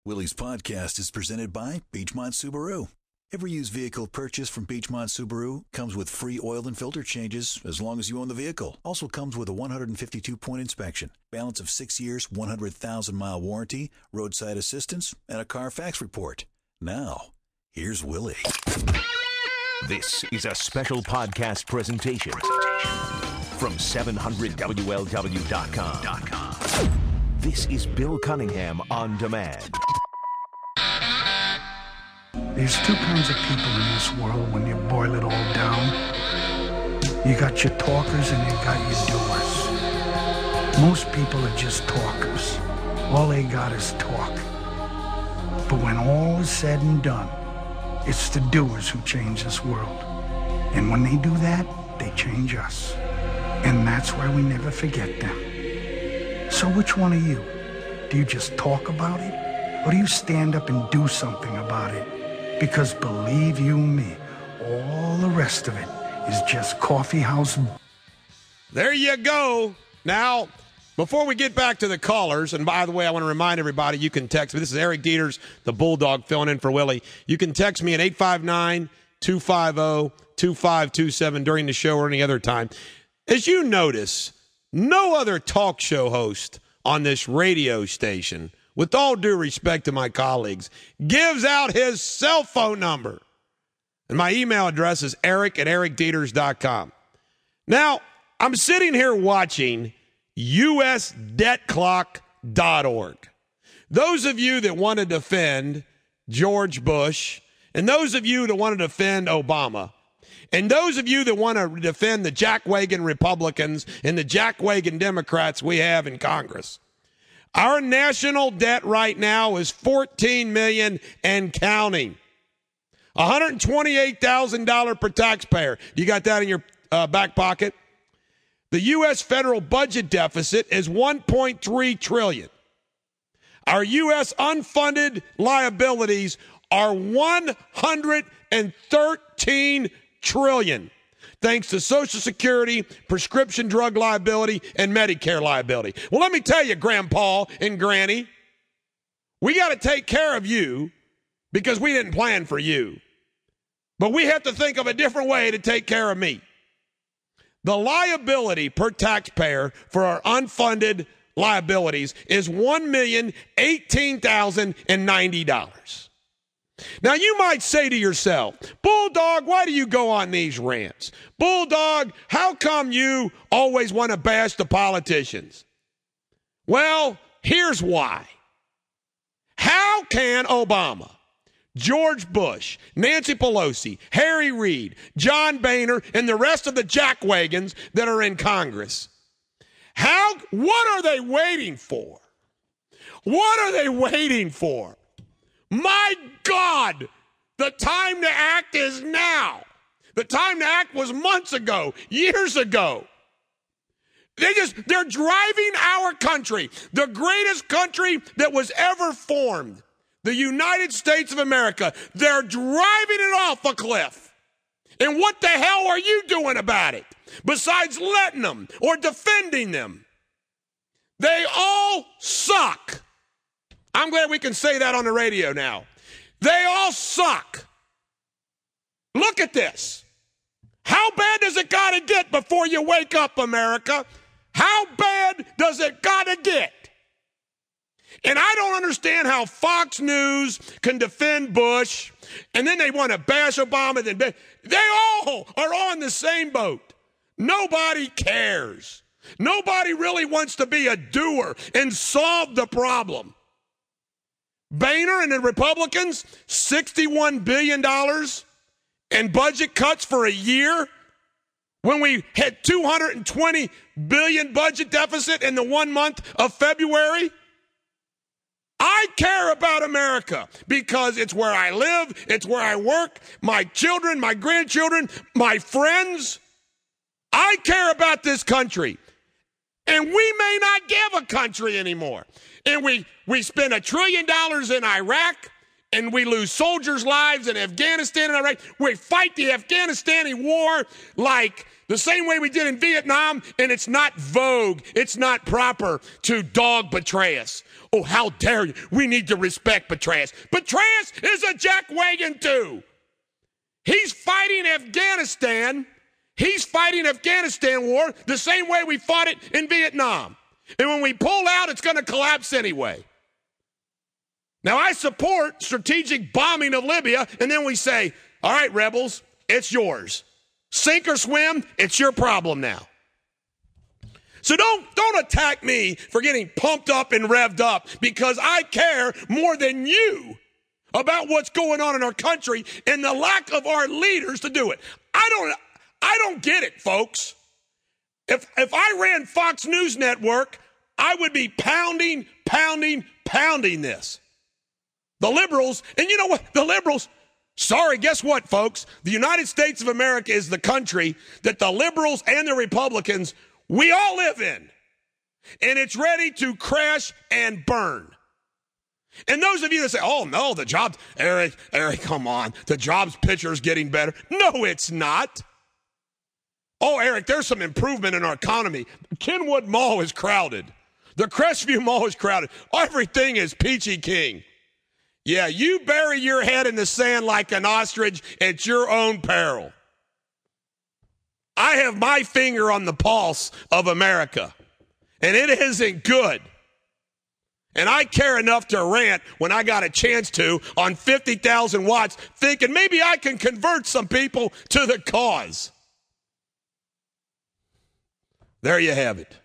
Willie's podcast is presented by Beechmont Subaru. Every used vehicle purchased from Beechmont Subaru comes with free oil and filter changes as long as you own the vehicle. Also comes with a 152-point inspection, balance of 6 years, 100,000-mile warranty, roadside assistance, and a Carfax report. Now, here's Willie. This is a special podcast presentation from 700WLW.com. This is Bill Cunningham on Demand. There's two kinds of people in this world when you boil it all down. You got your talkers and you got your doers. Most people are just talkers. All they got is talk. But when all is said and done, it's the doers who change this world. And when they do that, they change us. And that's why we never forget them. So which one are you? Do you just talk about it? Or do you stand up and do something about it? Because believe you me, all the rest of it is just coffee house. There you go. Now, before we get back to the callers, and by the way, I want to remind everybody, you can text me. This is Eric Dieters, the Bull Dog, filling in for Willie. You can text me at 859-250-2527 during the show or any other time. As you notice, no other talk show host on this radio station, with all due respect to my colleagues, gives out his cell phone number. And my email address is eric@ericdieters.com. Now, I'm sitting here watching usdebtclock.org. Those of you that want to defend George Bush, and those of you that want to defend Obama, and those of you that want to defend the jackwagon Republicans and the jackwagon Democrats we have in Congress, our national debt right now is $14 million and counting. $128,000 per taxpayer. You got that in your back pocket? The U.S. federal budget deficit is $1.3 trillion. Our U.S. unfunded liabilities are $113 trillion. Thanks to Social Security, prescription drug liability, and Medicare liability. Well, let me tell you, Grandpa and Granny, we got to take care of you because we didn't plan for you. But we have to think of a different way to take care of me. The liability per taxpayer for our unfunded liabilities is $1,018,090. Now, you might say to yourself, Bulldog, why do you go on these rants? Bulldog, how come you always want to bash the politicians? Well, here's why. How can Obama, George Bush, Nancy Pelosi, Harry Reid, John Boehner, and the rest of the jackwagons that are in Congress, what are they waiting for? What are they waiting for? My God, the time to act is now. The time to act was months ago, years ago. They're driving our country, the greatest country that was ever formed, the United States of America. They're driving it off a cliff. And what the hell are you doing about it besides letting them or defending them? They all suck. I'm glad we can say that on the radio now. They all suck. Look at this. How bad does it got to get before you wake up, America? How bad does it got to get? And I don't understand how Fox News can defend Bush, and then they want to bash Obama. They all are on the same boat. Nobody cares. Nobody really wants to be a doer and solve the problem. Boehner and the Republicans, $61 billion in budget cuts for a year when we had $220 billion budget deficit in the 1 month of February. I care about America because it's where I live, it's where I work, my children, my grandchildren, my friends. I care about this country. And we may not give a country anymore. And we spend $1 trillion in Iraq, and we lose soldiers' lives in Afghanistan and Iraq. We fight the Afghanistani war like the same way we did in Vietnam, and it's not vogue. It's not proper to dog Petraeus. Oh, how dare you. We need to respect Petraeus. Petraeus is a jackwagon too. He's fighting Afghanistan. He's fighting Afghanistan war the same way we fought it in Vietnam. And when we pull out, it's going to collapse anyway. Now, I support strategic bombing of Libya, and then we say, all right, rebels, it's yours. Sink or swim, it's your problem now. So don't attack me for getting pumped up and revved up, because I care more than you about what's going on in our country and the lack of our leaders to do it. I don't get it, folks. If I ran Fox News Network, I would be pounding this. The liberals, and you know what? The liberals, sorry, guess what, folks? The United States of America is the country that the liberals and the Republicans, we all live in. And it's ready to crash and burn. And those of you that say, oh, no, the jobs, Eric, come on, the jobs picture is getting better. No, it's not. Oh, Eric, there's some improvement in our economy. Kenwood Mall is crowded. The Crestview Mall is crowded. Everything is peachy king. Yeah, you bury your head in the sand like an ostrich at your own peril. I have my finger on the pulse of America, and it isn't good. And I care enough to rant when I got a chance to on 50,000 watts, thinking maybe I can convert some people to the cause. There you have it.